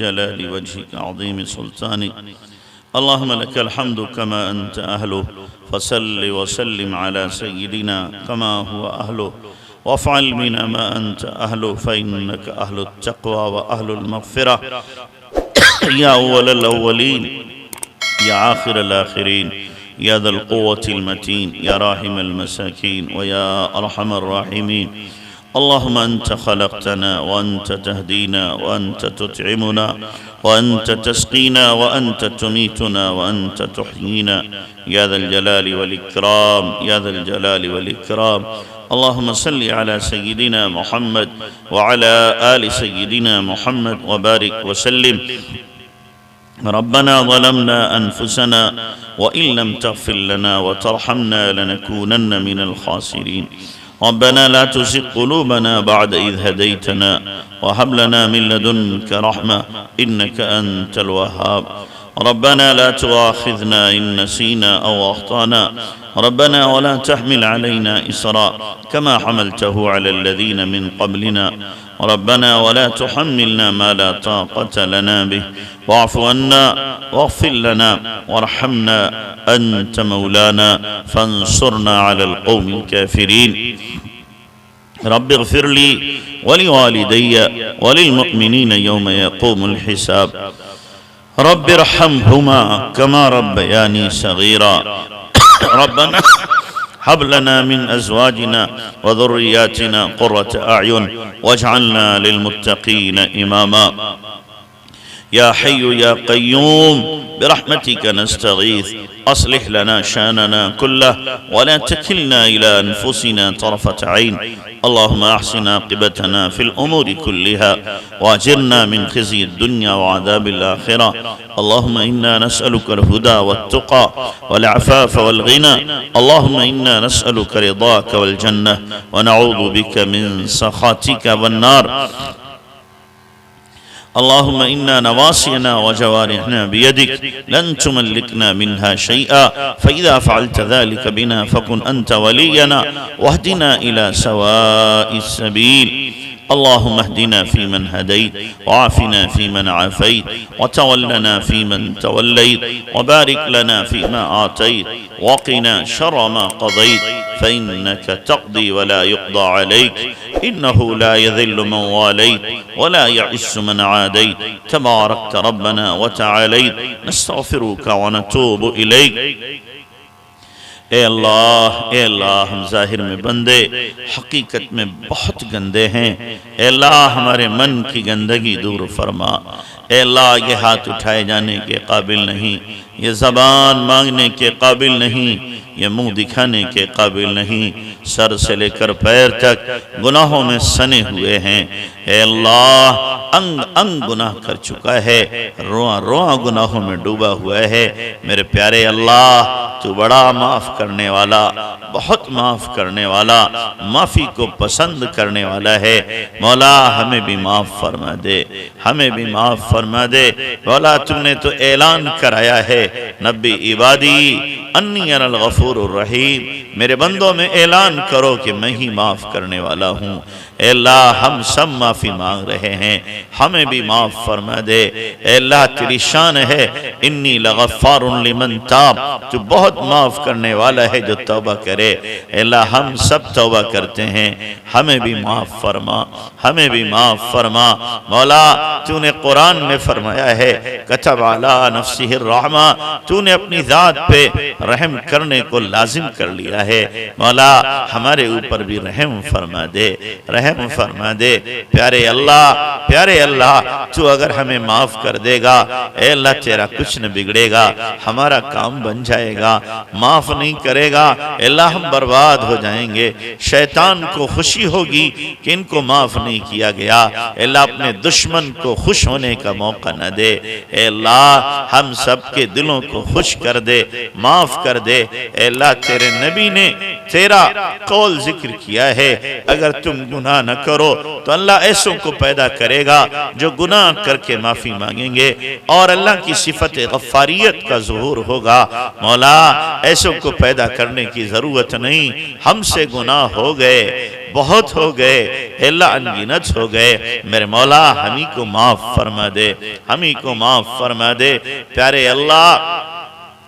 جلال وجهك عظيم سلطانك. اللهم لك الحمد كما أنت أهله، فصل وسلم على سيدنا كما هو أهله، وافعل بنا ما أنت أهله، فإنك أهل التقوى وأهل المغفرة. يا أول الأولين، يا آخر الآخرين، يا ذا القوة المتين، يا راحم المساكين، ويا أرحم الراحمين. اللهم أنت خلقتنا، وأنت تهدينا، وأنت تطعمنا، وأنت تسقينا، وأنت تميتنا، وأنت تحيينا، يا ذا الجلال والإكرام، يا ذا الجلال والإكرام. اللهم صل على سيدنا محمد وعلى آل سيدنا محمد وبارك وسلم. ربنا ظلمنا أنفسنا وإن لم تغفر لنا وترحمنا لنكونن من الخاسرين. ربنا لا تزغ قلوبنا بعد إذ هديتنا وهب لنا من لدنك رحمة إنك أنت الوهاب. ربنا لا تؤاخذنا إن نسينا أو أخطأنا. ربنا ولا تحمل علينا إصرا كما حملته على الذين من قبلنا. ربنا ولا تحملنا ما لا طاقة لنا به، واعف عنا واغفر لنا وارحمنا، أنت مولانا فانصرنا على القوم الكافرين. رب اغفر لي ولوالدي وللمؤمنين يوم يقوم الحساب. رب ارحمهما كما ربياني صغيرا. ربنا هب لنا من أزواجنا وذرياتنا قرة أعين واجعلنا للمتقين إماما. يا حي يا قيوم برحمتك نستغيث، أصلح لنا شأننا كله ولا تكلنا إلى أنفسنا طرفة عين. اللهم أحسن عاقبتنا في الأمور كلها وأجرنا من خزي الدنيا وعذاب الآخرة. اللهم إنا نسألك الهدى والتقى والعفاف والغنى. اللهم إنا نسألك رضاك والجنة ونعوذ بك من سخطك والنار. اللهم إنا نواصينا وجوارحنا بيدك لن تملكنا منها شيئا، فإذا فعلت ذلك بنا فكن أنت ولينا واهدنا إلى سواء السبيل. اللهم اهدنا فيمن هديت، وعافنا فيمن عافيت، وتولنا فيمن توليت، وبارك لنا فيما أعطيت، وقنا شر ما قضيت، فإنك تقضي ولا يقضى عليك، إنه لا يذل من واليت ولا يعز من عاديت، تباركت ربنا وتعاليت. نستغفرك ونتوب إليك. اے اللہ ہم ظاہر میں بندے حقیقت میں بہت گندے ہیں. اے اللہ ہمارے من کی گندگی دور فرما. اے اللہ یہ ہاتھ اٹھائے جانے کے قابل نہیں، یہ زبان مانگنے کے قابل نہیں، یہ منہ دکھانے کے قابل نہیں، سر سے لے کر پیر تک گناہوں میں سنے ہوئے ہیں. اے اللہ انگ انگ گناہ کر چکا ہے، رواں رواں گناہوں میں ڈوبا ہوا ہے. میرے پیارے اللہ تو بڑا معاف کرنے والا، بہت معاف کرنے والا، معافی کو پسند کرنے والا ہے. مولا ہمیں بھی معاف فرما دے، ہمیں بھی معاف فرما دے. مولا تم نے تو اعلان کرایا ہے، نبی عبادی انی انا الغفور الرحیم. میرے بندوں میں اعلان کرو کہ میں ہی معاف کرنے والا ہوں. اے اللہ ہم سب معافی مانگ رہے ہیں، ہمیں بھی معاف فرما دے. اے اللہ تیری شان ہے انی لغفار لمن تاب، تو بہت معاف کرنے والا ہے جو توبہ کرے. اے اللہ ہم سب توبہ کرتے ہیں، ہمیں بھی معاف فرما، ہمیں بھی معاف فرما. مولا تو نے قرآن میں فرمایا ہے کتب علی نفسہ الرحمہ، تو نے اپنی ذات پہ رحم کرنے کو لازم کر لیا ہے. مولا ہمارے اوپر بھی رحم فرما دے، رحم فرما دے. پیارے اللہ تو اگر ہمیں معاف کر دے گا، اے اللہ تیرا کچھ نہ بگڑے گا، ہمارا کام بن جائے گا. معاف نہیں کرے گا اے اللہ ہم برباد ہو جائیں گے. شیطان کو خوشی ہوگی کہ ان کو معاف نہیں کیا گیا. اے اللہ اپنے دشمن کو خوش ہونے کا موقع نہ دے. اے اللہ ہم سب کے دلوں کو خوش کر دے، معاف کر دے. اے اللہ تیرے نبی نے تیرا قول ذکر کیا ہے، اگر تم گناہ گناہ نہ کرو تو اللہ ایسوں کو پیدا کرے گا جو گناہ کر کے معافی مانگیں گے اور اللہ کی صفت غفاریت کا ظہور ہوگا۔ مولا ایسوں کو پیدا کرنے کی ضرورت نہیں، ہم سے گناہ ہو گئے، بہت ہو گئے، اللہ انگنت ہو گئے، میرے مولا ہمیں کو معاف فرما دے، ہمیں کو معاف فرما دے۔ پیارے اللہ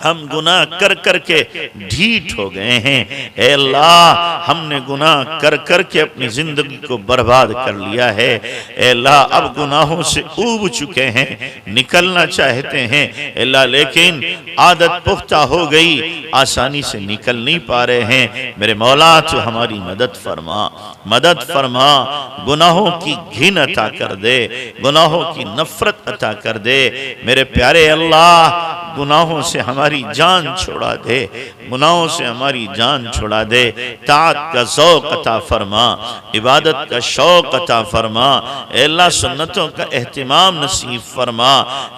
ہم گناہ کر کر کے ڈھیٹ ہو گئے ہیں، اے اللہ ہم نے گناہ کر کر کے اپنی زندگی کو برباد کر لیا ہے، اے اللہ اب گناہوں سے اوب چکے ہیں، نکلنا چاہتے ہیں اے اللہ، لیکن عادت پختہ ہو گئی، آسانی سے نکل نہیں پا رہے ہیں۔ میرے مولا تو ہماری مدد فرما، مدد فرما، گناہوں کی گھن عطا کر دے، گناہوں کی نفرت عطا کر دے۔ میرے پیارے اللہ گناہوں سے ہماری جان چھوڑا دے، گناہوں سے ہماری جان چھوڑا دے، طاعت کا ذوق عطا فرما، عبادت کا شوق عطا فرما، اے اللہ سنتوں کا اہتمام نصیب فرما،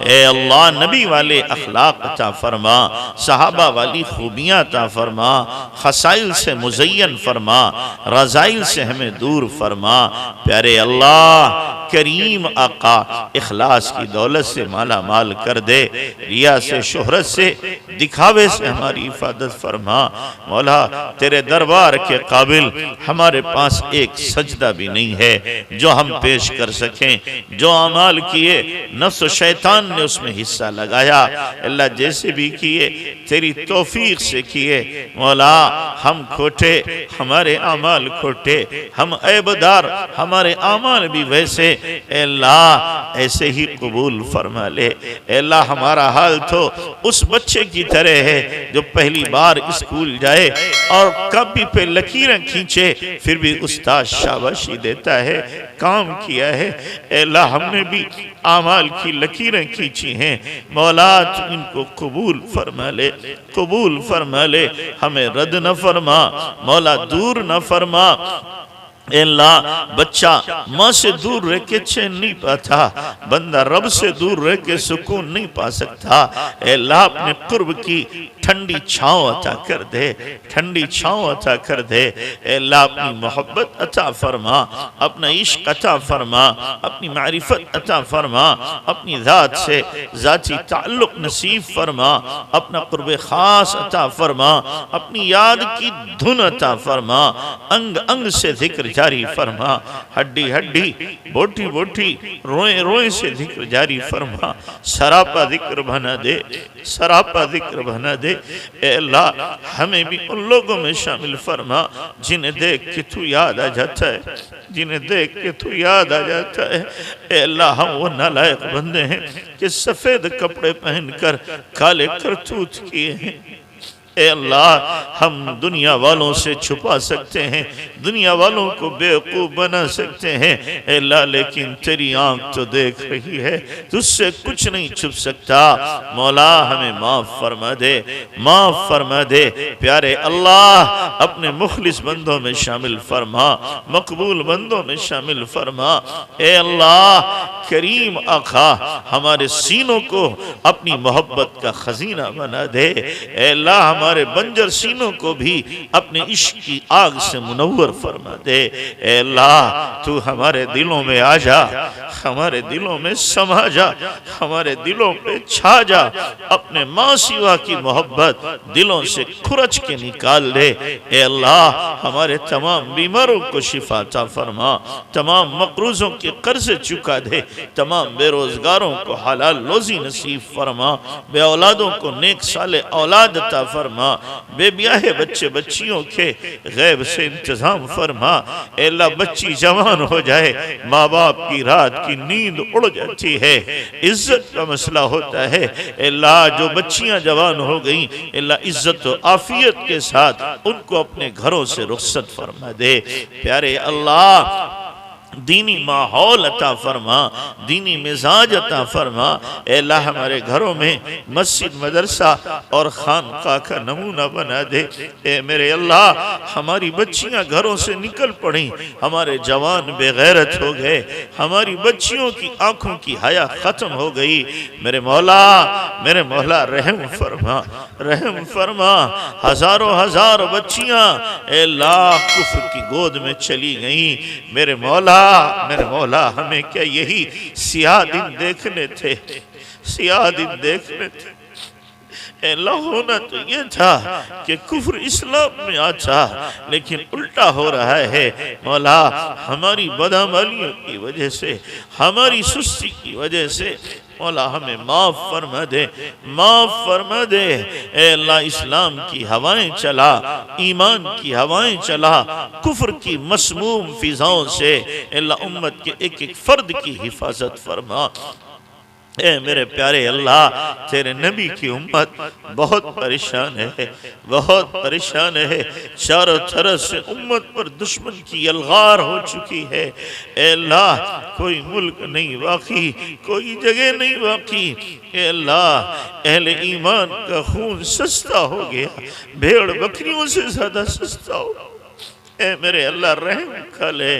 اے اللہ نبی والے اخلاق عطا فرما، صحابہ والی خوبیاں عطا فرما، خصائل سے مزین فرما، رذائل سے ہمیں دور فرما۔ پیارے اللہ کریم آقا اخلاص کی دولت سے مالا مال کر دے، ریا سے، شہرت سے، دکھاوے سے ہماری حفاظت فرما۔ مولا تیرے دربار کے قابل ہمارے پاس ایک سجدہ بھی نہیں ہے جو ہم پیش کر سکیں، جو اعمال کیے نفس و شیطان نے اس میں حصہ لگایا، اللہ جیسے بھی کیے تیری توفیق سے کیے، مولا ہم کھوٹے، ہمارے اعمال کھوٹے، ہم عیبدار، ہمارے اعمال بھی ویسے، اے اللہ ایسے ہی قبول فرما لے۔ اے اللہ ہمارا حال تو اس بچے کی طرح ہے جو پہلی بار اسکول جائے اور کبھی پہ لکیریں کھینچے پھر بھی استاد شاباشی دیتا ہے، کام کیا ہے۔ اے اللہ ہم نے بھی اعمال کی لکیریں کھینچی ہیں، مولا تو ان کو قبول فرما لے، قبول فرما لے، ہمیں رد نہ فرما، مولا دور نہ فرما۔ اے اللہ بچہ ماں سے دور رہ کے چین نہیں پاتا، بندہ رب سے دور رہ کے سکون نہیں پا سکتا۔ اے اللہ اپنے قرب کی ٹھنڈی چھاؤں عطا کر دے، ٹھنڈی چھاؤں عطا کر دے۔ اے اللہ اپنی محبت عطا فرما، اپنا عشق عطا فرما، اپنی معرفت عطا فرما، اپنی ذات سے ذاتی تعلق نصیب فرما، اپنا قرب خاص عطا فرما، اپنی یاد کی دھن عطا فرما، انگ انگ سے ذکر جاری فرما، ہڈی ہڈی بوٹی بوٹی روئیں روئیں سے ذکر جاری فرما، سراپا ذکر بنا دے، سراپا ذکر بنا دے۔ اے اللہ ہمیں بھی ان لوگوں میں شامل فرما جنہیں دیکھ کے تو یاد آ جاتا ہے، جنہیں دیکھ کے تو یاد آ جاتا ہے۔ اے اللہ ہم وہ نالائق بندے ہیں کہ سفید کپڑے پہن کر کالے کرتوت کیے ہیں۔ اے اللہ ہم دنیا والوں سے چھپا سکتے ہیں، دنیا والوں کو بیوقوف بنا سکتے ہیں، اے اللہ لیکن تیری آنکھ تو دیکھ رہی ہے، تجھ سے کچھ نہیں چھپ سکتا۔ مولا ہمیں معاف فرما دے، معاف فرما دے۔ پیارے اللہ اپنے مخلص بندوں میں شامل فرما، مقبول بندوں میں شامل فرما۔ اے اللہ کریم آقا ہمارے سینوں کو اپنی محبت کا خزینہ بنا دے، اے اللہ ہمارے بنجر سینوں کو بھی اپنے عشق کی آگ سے منور فرما دے۔ اے اللہ تو ہمارے دلوں میں آ جا، ہمارے دلوں میں سما جا، ہمارے دلوں پہ چھا جا، اپنے ماں سوا کی محبت دلوں سے کھرچ کے نکال دے۔ اے اللہ ہمارے تمام بیماروں کو شفا عطا فرما، تمام مقروضوں کے قرض چکا دے، تمام بے روزگاروں کو حلال روزی نصیب فرما، بے اولادوں کو نیک صالح اولاد عطا فرما، بے بیاہ بچے بچیوں کے غیب سے انتظام فرما۔ اے اللہ بچی جوان ہو جائے، ماں باپ کی رات کی نیند اڑ جاتی ہے، عزت کا مسئلہ ہوتا ہے۔ اے اللہ جو بچیاں جوان ہو گئیں، اے اللہ عزت و عافیت کے ساتھ ان کو اپنے گھروں سے رخصت فرما دے۔ پیارے اللہ دینی ماحول عطا فرما، دینی مزاج عطا فرما۔ اے اللہ ہمارے گھروں میں مسجد، مدرسہ اور خانقاہ کا نمونہ بنا دے۔ اے میرے اللہ ہماری بچیاں گھروں سے نکل پڑیں، ہمارے جوان بے غیرت ہو گئے، ہماری بچیوں کی آنکھوں کی حیا ختم ہو گئی۔ میرے مولا رحم فرما، رحم فرما۔ ہزاروں بچیاں اے اللہ کفر کی گود میں چلی گئیں۔ میرے مولا ہمیں کیا یہی سیاہ دن دیکھنے تھے؟ سیاہ دن دیکھنے تھے؟ اے اللہ ہونا تو یہ تھا کہ کفر اسلام میں آتا، لیکن الٹا ہو رہا ہے۔ مولا ہماری بدعمالیوں کی وجہ سے، ہماری سستی کی وجہ سے مولا ہمیں معاف فرما دے، معاف فرما دے۔ اے اللہ اسلام کی ہوائیں چلا، ایمان کی ہوائیں چلا، کفر کی مسموم فضاؤں سے اے اللہ امت کے ایک ایک فرد کی حفاظت فرما۔ اے میرے پیارے اللہ تیرے نبی کی امت بہت پریشان ہے، بہت پریشان ہے۔ چاروں طرف سے امت پر دشمن کی یلغار ہو چکی ہے۔ اے اللہ کوئی ملک نہیں باقی، کوئی جگہ نہیں باقی۔ اے اللہ اہل ایمان کا خون سستا ہو گیا، بھیڑ بکریوں سے زیادہ سستا ہو گیا۔ اے میرے اللہ رحم کھلے،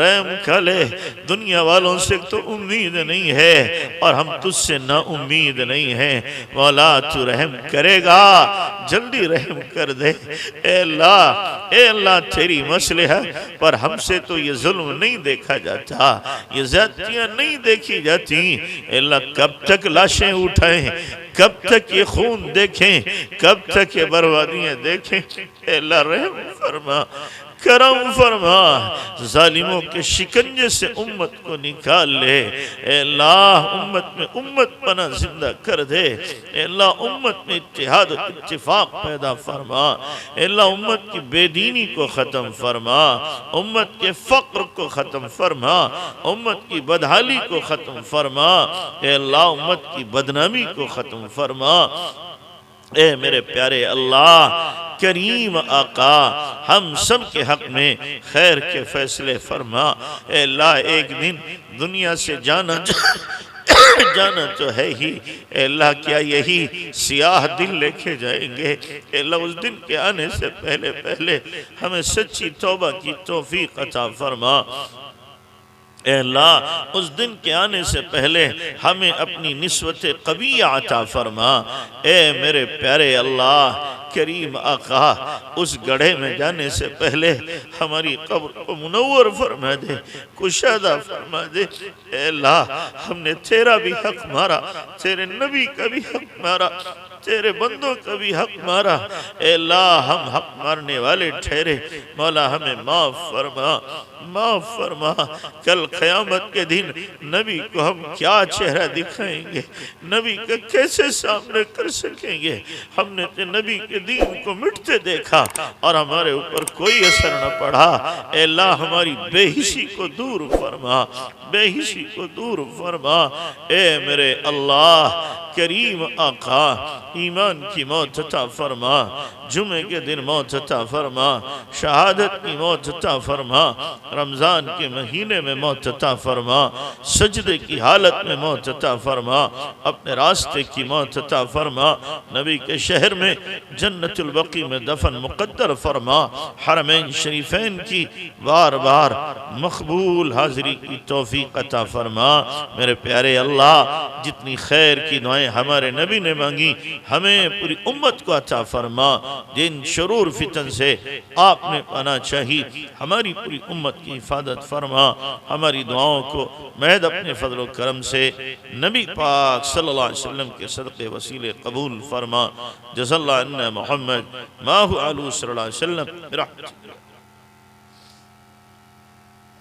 رحم کھلے۔ دنیا والوں سے تو امید نہیں ہے اور ہم تجھ سے نا امید نہیں ہیں۔ مولا تو رحم کرے گا، جلدی رحم کر دے۔ اے اللہ تیری مصلحت پر ہم سے تو یہ ظلم نہیں دیکھا جاتا، یہ زیادتیاں نہیں دیکھی جاتی۔ اے اللہ کب تک لاشیں اٹھائیں، کب تک یہ خون دیکھیں، کب تک یہ بربادیاں دیکھیں۔ اے اللہ رحم فرما، کرم فرما، ظالموں کے شکنجے سے امت کو نکال لے۔ اے اللہ امت میں امت پناہ زندہ کر دے۔ اے اللہ امت میں اتحاد و اتفاق پیدا فرما۔ اے اللہ امت کی بے دینی کو ختم فرما، امت کے فقر کو ختم فرما، امت کی بدحالی کو ختم فرما۔ اے اللہ امت کی بدنامی کو ختم فرما۔ اے میرے پیارے اللہ کریم آقا ہم سب کے حق میں خیر کے فیصلے فرما۔ اے اللہ ایک دن دنیا سے جانا تو ہے ہی۔ اے اللہ کیا یہی سیاہ دل لے کے جائیں گے؟ اے اللہ اس دن کے آنے سے پہلے ہمیں سچی توبہ کی توفیق عطا فرما۔ اے اللہ اس دن کے آنے سے پہلے ہمیں اپنی نسبت قبیہ عطا فرما۔ اے میرے پیارے اللہ کریم آقا اس گڑھے میں جانے سے پہلے ہماری قبر کو منور فرما دے، کشادہ فرما دے۔ اے اللہ ہم نے تیرا بھی حق مارا، تیرے نبی کا بھی حق مارا، تیرے بندوں کا بھی حق مارا۔ اے اللہ ہم حق مارنے والے ٹھہرے، مولا ہمیں معاف فرما، معاف فرما۔ کل قیامت کے دن نبی کو ہم کیا چہرہ دکھائیں گے؟ نبی کا کیسے سامنے کر سکیں گے؟ ہم نے تو نبی کے دین کو مٹتے دیکھا اور ہمارے اوپر کوئی اثر نہ پڑا۔ اے اللہ ہماری بے حسی کو دور فرما، بے حسی کو دور فرما۔ اے میرے اللہ کریم آقا ایمان کی موت عطا فرما، جمعے کے دن موت عطا فرما، شہادت کی موت عطا فرما، رمضان کے مہینے میں موت عطا فرما، سجدے کی حالت میں موت عطا فرما، اپنے راستے کی موت عطا فرما، نبی کے شہر میں جنت البقیع میں دفن مقدر فرما، حرمین شریفین کی بار بار مقبول حاضری کی توفیق عطا فرما۔ میرے پیارے اللہ جتنی خیر کی دعائیں ہمارے نبی نے مانگی ہمیں پوری امت کو عطا فرما۔ جن شرور فتن سے آپ نے پناہ چاہی ہماری پوری امت کی حفاظت فرما۔ ہماری دعاؤں کو محض اپنے فضل و کرم سے نبی پاک صلی اللہ علیہ وسلم کے صدقے وسیلے قبول فرما۔ جزا اللہ عنا محمد ما هو علو صلی اللہ علیہ وسلم برحمتہ۔